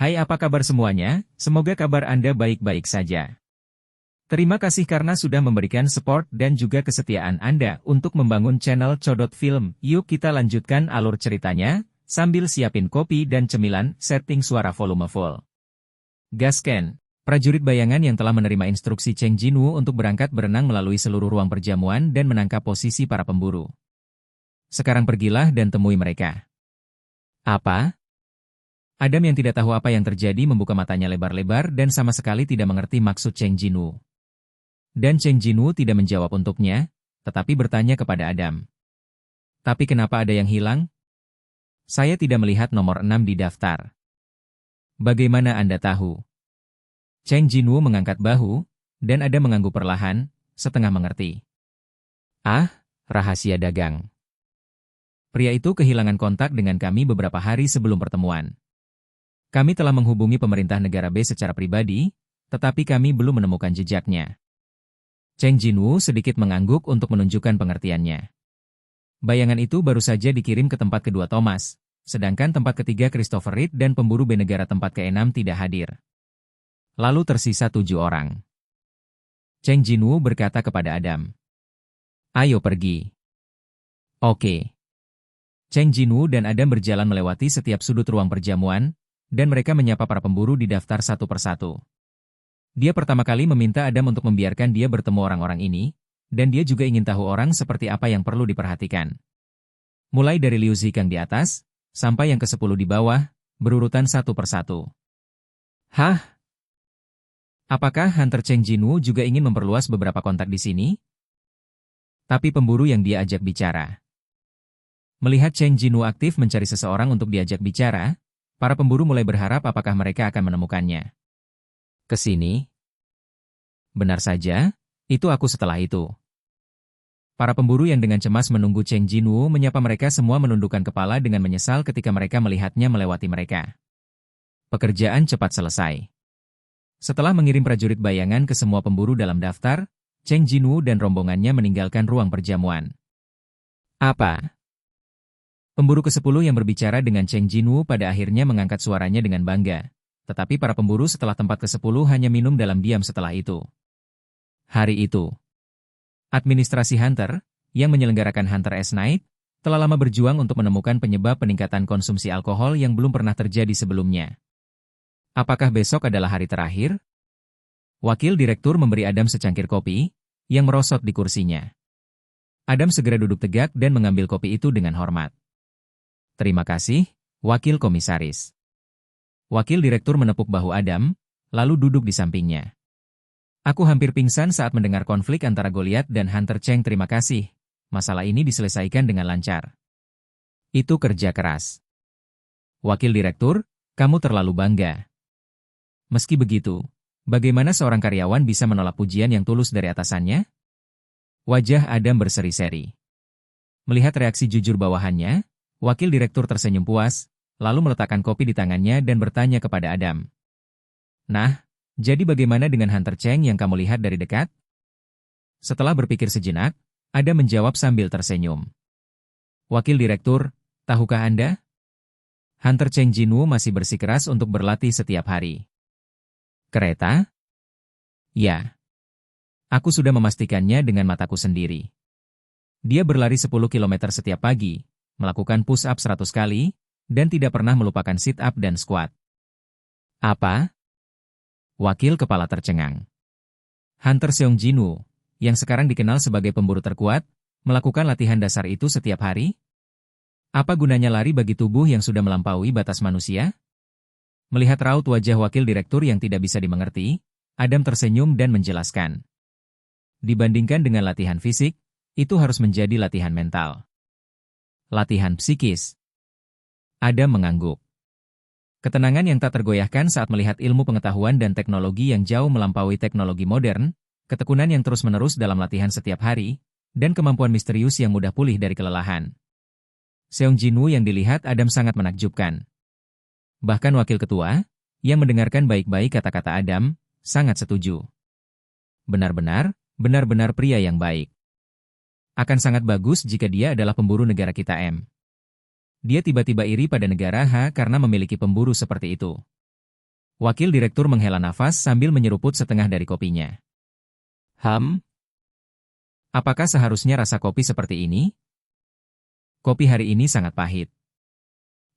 Hai, apa kabar semuanya? Semoga kabar Anda baik-baik saja. Terima kasih karena sudah memberikan support dan juga kesetiaan Anda untuk membangun channel Codot Film. Yuk kita lanjutkan alur ceritanya, sambil siapin kopi dan cemilan, setting suara volume full. Gasken, prajurit bayangan yang telah menerima instruksi Cheng Jinwoo untuk berangkat berenang melalui seluruh ruang perjamuan dan menangkap posisi para pemburu. Sekarang pergilah dan temui mereka. Apa? Adam yang tidak tahu apa yang terjadi membuka matanya lebar-lebar dan sama sekali tidak mengerti maksud Cheng Jinwoo. Dan Cheng Jinwoo tidak menjawab untuknya, tetapi bertanya kepada Adam. Tapi kenapa ada yang hilang? Saya tidak melihat nomor 6 di daftar. Bagaimana Anda tahu? Cheng Jinwoo mengangkat bahu, dan Adam mengangguk perlahan, setengah mengerti. Ah, rahasia dagang. Pria itu kehilangan kontak dengan kami beberapa hari sebelum pertemuan. Kami telah menghubungi pemerintah negara B secara pribadi, tetapi kami belum menemukan jejaknya. Cheng Jinwoo sedikit mengangguk untuk menunjukkan pengertiannya. Bayangan itu baru saja dikirim ke tempat kedua Thomas, sedangkan tempat ketiga Christopher Reed dan pemburu B negara tempat ke-6 tidak hadir. Lalu tersisa 7 orang. Cheng Jinwoo berkata kepada Adam. Ayo pergi. Oke. Cheng Jinwoo dan Adam berjalan melewati setiap sudut ruang perjamuan, dan mereka menyapa para pemburu di daftar satu persatu. Dia pertama kali meminta Adam untuk membiarkan dia bertemu orang-orang ini, dan dia juga ingin tahu orang seperti apa yang perlu diperhatikan. Mulai dari Liu Zikang di atas, sampai yang ke-10 di bawah, berurutan satu persatu. Hah? Apakah Hunter Cheng Jinwoo juga ingin memperluas beberapa kontak di sini? Tapi pemburu yang dia ajak bicara. Melihat Cheng Jinwoo aktif mencari seseorang untuk diajak bicara, para pemburu mulai berharap apakah mereka akan menemukannya. Ke sini? Benar saja, itu aku setelah itu. Para pemburu yang dengan cemas menunggu Cheng Jinwoo menyapa mereka semua menundukkan kepala dengan menyesal ketika mereka melihatnya melewati mereka. Pekerjaan cepat selesai. Setelah mengirim prajurit bayangan ke semua pemburu dalam daftar, Cheng Jinwoo dan rombongannya meninggalkan ruang perjamuan. Apa? Pemburu ke-10 yang berbicara dengan Cheng Jinwoo pada akhirnya mengangkat suaranya dengan bangga. Tetapi para pemburu setelah tempat ke-10 hanya minum dalam diam setelah itu. Hari itu, administrasi Hunter, yang menyelenggarakan Hunter S Night, telah lama berjuang untuk menemukan penyebab peningkatan konsumsi alkohol yang belum pernah terjadi sebelumnya. Apakah besok adalah hari terakhir? Wakil direktur memberi Adam secangkir kopi, yang merosot di kursinya. Adam segera duduk tegak dan mengambil kopi itu dengan hormat. Terima kasih, Wakil Komisaris. Wakil direktur menepuk bahu Adam, lalu duduk di sampingnya. Aku hampir pingsan saat mendengar konflik antara Goliath dan Hunter Cheng. Terima kasih. Masalah ini diselesaikan dengan lancar. Itu kerja keras. Wakil direktur, kamu terlalu bangga. Meski begitu, bagaimana seorang karyawan bisa menolak pujian yang tulus dari atasannya? Wajah Adam berseri-seri. Melihat reaksi jujur bawahannya, wakil direktur tersenyum puas, lalu meletakkan kopi di tangannya dan bertanya kepada Adam. Nah, jadi bagaimana dengan Hunter Cheng yang kamu lihat dari dekat? Setelah berpikir sejenak, Adam menjawab sambil tersenyum. Wakil direktur, tahukah Anda? Hunter Cheng Jinwoo masih bersikeras untuk berlatih setiap hari. Kereta? Ya. Aku sudah memastikannya dengan mataku sendiri. Dia berlari 10 km setiap pagi, melakukan push-up 100 kali, dan tidak pernah melupakan sit-up dan squat. Apa? Wakil kepala tercengang. Hunter Seong Jinwoo, yang sekarang dikenal sebagai pemburu terkuat, melakukan latihan dasar itu setiap hari? Apa gunanya lari bagi tubuh yang sudah melampaui batas manusia? Melihat raut wajah wakil direktur yang tidak bisa dimengerti, Adam tersenyum dan menjelaskan. Dibandingkan dengan latihan fisik, itu harus menjadi latihan mental. Latihan psikis. Adam mengangguk. Ketenangan yang tak tergoyahkan saat melihat ilmu pengetahuan dan teknologi yang jauh melampaui teknologi modern, ketekunan yang terus-menerus dalam latihan setiap hari, dan kemampuan misterius yang mudah pulih dari kelelahan. Seong Jinwoo yang dilihat Adam sangat menakjubkan. Bahkan wakil ketua, yang mendengarkan baik-baik kata-kata Adam, sangat setuju. Benar-benar pria yang baik. Akan sangat bagus jika dia adalah pemburu negara kita M. Dia tiba-tiba iri pada negara H karena memiliki pemburu seperti itu. Wakil direktur menghela nafas sambil menyeruput setengah dari kopinya. Apakah seharusnya rasa kopi seperti ini? Kopi hari ini sangat pahit.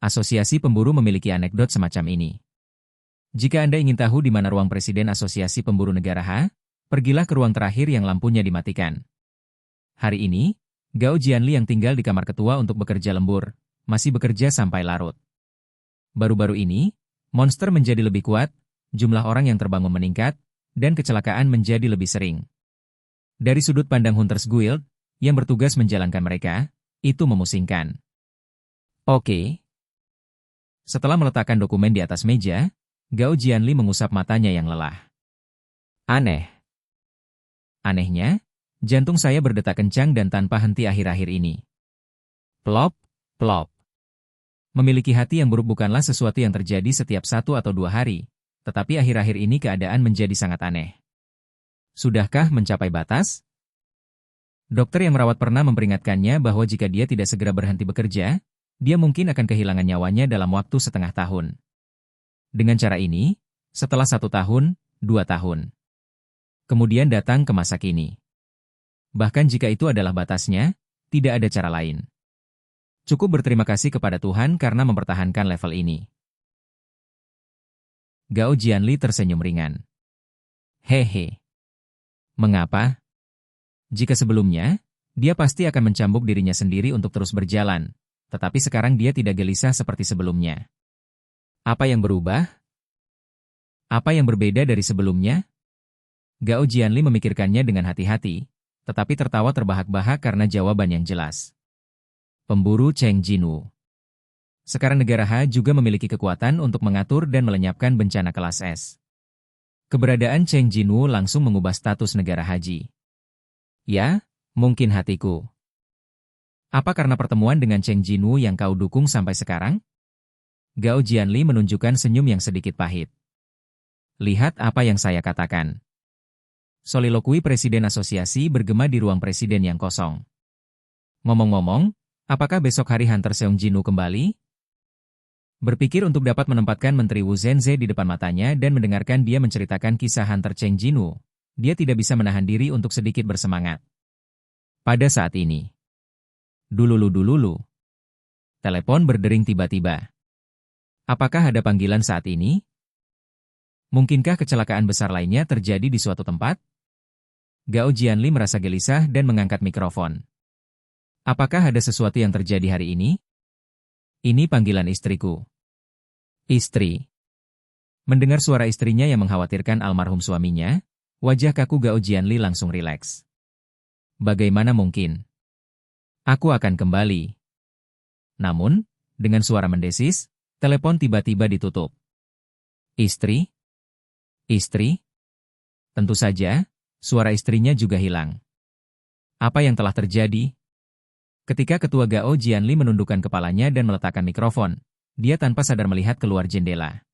Asosiasi pemburu memiliki anekdot semacam ini. Jika Anda ingin tahu di mana ruang Presiden Asosiasi Pemburu Negara H, pergilah ke ruang terakhir yang lampunya dimatikan. Hari ini, Gao Jianli yang tinggal di kamar ketua untuk bekerja lembur, masih bekerja sampai larut. Baru-baru ini, monster menjadi lebih kuat, jumlah orang yang terbangun meningkat, dan kecelakaan menjadi lebih sering. Dari sudut pandang Hunters Guild, yang bertugas menjalankan mereka, itu memusingkan. Oke. Setelah meletakkan dokumen di atas meja, Gao Jianli mengusap matanya yang lelah. Aneh. Anehnya, jantung saya berdetak kencang dan tanpa henti akhir-akhir ini. Plop, plop. Memiliki hati yang buruk bukanlah sesuatu yang terjadi setiap 1 atau 2 hari, tetapi akhir-akhir ini keadaan menjadi sangat aneh. Sudahkah mencapai batas? Dokter yang merawat pernah memperingatkannya bahwa jika dia tidak segera berhenti bekerja, dia mungkin akan kehilangan nyawanya dalam waktu setengah tahun. Dengan cara ini, setelah 1 tahun, 2 tahun. Kemudian datang ke masa kini. Bahkan jika itu adalah batasnya, tidak ada cara lain. Cukup berterima kasih kepada Tuhan karena mempertahankan level ini. Gao Jianli tersenyum ringan. Hehe. Mengapa? Jika sebelumnya, dia pasti akan mencambuk dirinya sendiri untuk terus berjalan, tetapi sekarang dia tidak gelisah seperti sebelumnya. Apa yang berubah? Apa yang berbeda dari sebelumnya? Gao Jianli memikirkannya dengan hati-hati, tetapi tertawa terbahak-bahak karena jawaban yang jelas. Pemburu Cheng Jinwu. Sekarang negara H juga memiliki kekuatan untuk mengatur dan melenyapkan bencana kelas S. Keberadaan Cheng Jinwu langsung mengubah status negara haji. Ya, mungkin hatiku. Apa karena pertemuan dengan Cheng Jinwu yang kau dukung sampai sekarang? Gao Jianli menunjukkan senyum yang sedikit pahit. Lihat apa yang saya katakan. Soliloquy Presiden Asosiasi bergema di ruang presiden yang kosong. Ngomong-ngomong, apakah besok hari Hunter Seong Jinwu kembali? Berpikir untuk dapat menempatkan Menteri Wu Zhenze di depan matanya dan mendengarkan dia menceritakan kisah Hunter Cheng Jinwu, dia tidak bisa menahan diri untuk sedikit bersemangat. Pada saat ini. Dululu. Telepon berdering tiba-tiba. Apakah ada panggilan saat ini? Mungkinkah kecelakaan besar lainnya terjadi di suatu tempat? Gao Jianli merasa gelisah dan mengangkat mikrofon. Apakah ada sesuatu yang terjadi hari ini? Ini panggilan istriku. Istri. Mendengar suara istrinya yang mengkhawatirkan almarhum suaminya, wajah kaku Gao Jianli langsung rileks. Bagaimana mungkin? Aku akan kembali. Namun, dengan suara mendesis, telepon tiba-tiba ditutup. Istri? Istri? Tentu saja, suara istrinya juga hilang. Apa yang telah terjadi? Ketika ketua Gao Jianli menundukkan kepalanya dan meletakkan mikrofon, dia tanpa sadar melihat keluar jendela.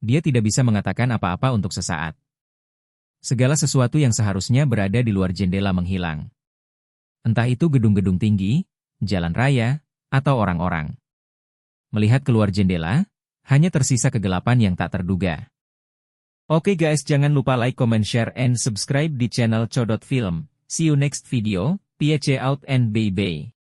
Dia tidak bisa mengatakan apa-apa untuk sesaat. Segala sesuatu yang seharusnya berada di luar jendela menghilang. Entah itu gedung-gedung tinggi, jalan raya, atau orang-orang. Melihat keluar jendela, hanya tersisa kegelapan yang tak terduga. Oke guys, jangan lupa like, comment, share, and subscribe di channel Codot Film. See you next video, PHC out and bye-bye.